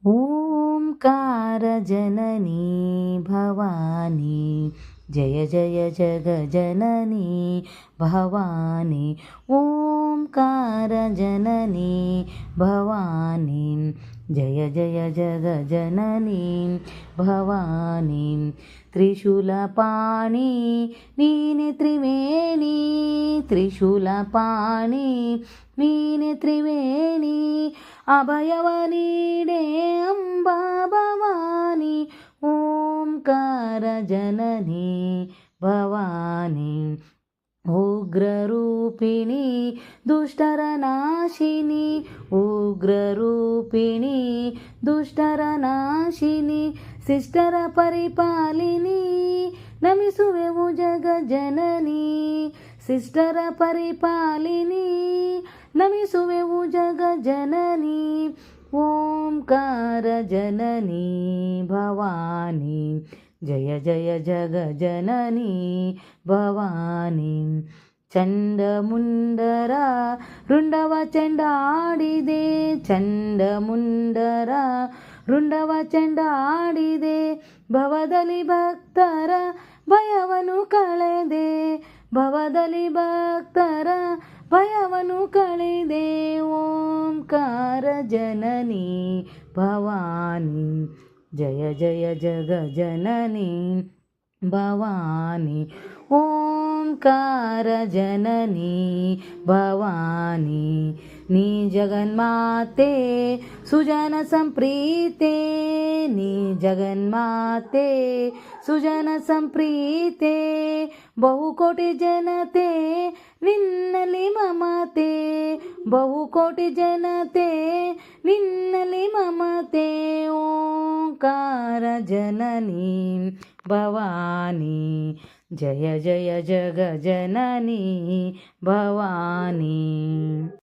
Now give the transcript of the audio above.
ओंकारजननी भवानी जय जय जगजननी भवानी। ओंकारजननी भवानी जय जय जगजननी भवानी। त्रिशूलपाणि नीने त्रिवेणी, त्रिशूलपाणि नीने त्रिवेणी। अभयव नीडे अम्बा भवानी। ओंकारजननी भवानी। उग्ररूपिणी दुष्टरनाशिनी, उग्ररूपिणी दुष्टरनाशिनी। शिष्टर परिपालिनी नमिಸುವೆವು जगजननी, शिष्टर परिपालिनी नमिಸುವೆವು जगजननी। ओंकारजननी भवानी जय जय जगजननी भवानी। ಚಂಡಮುಂಡರ ರುಂಡವ ಚೆಂಡಾಡಿದೆ, ಚಂಡಮುಂಡರ ರುಂಡವ ಚೆಂಡಾಡಿದೆ। ಭವದಲ್ಲಿ ಭಕ್ತರ ಭಯವನ್ನು ಕಳೆದೆ, ಭವದಲ್ಲಿ ಭಕ್ತರ ಭಯವನ್ನು ಕಳೆದೆ। ಓಂಕಾರಜನನಿ ಭವಾನಿ ಜಯ ಜಯ ಜಗಜನನಿ ಭವಾನಿ। ओंकारजननी भवानी। नी जगन्माते सुजन संप्रीते, नी जगन्माते सुजन संप्रीते। ಬಹುಕೋಟಿ ಜನತೆ ನಿನ್ನಲಿ ಮಮತೆ, ಬಹುಕೋಟಿ ಜನತೆ ನಿನ್ನಲಿ ಮಮತೆ। ओंकारजननी भवानी जय जय जगजननी भवानी।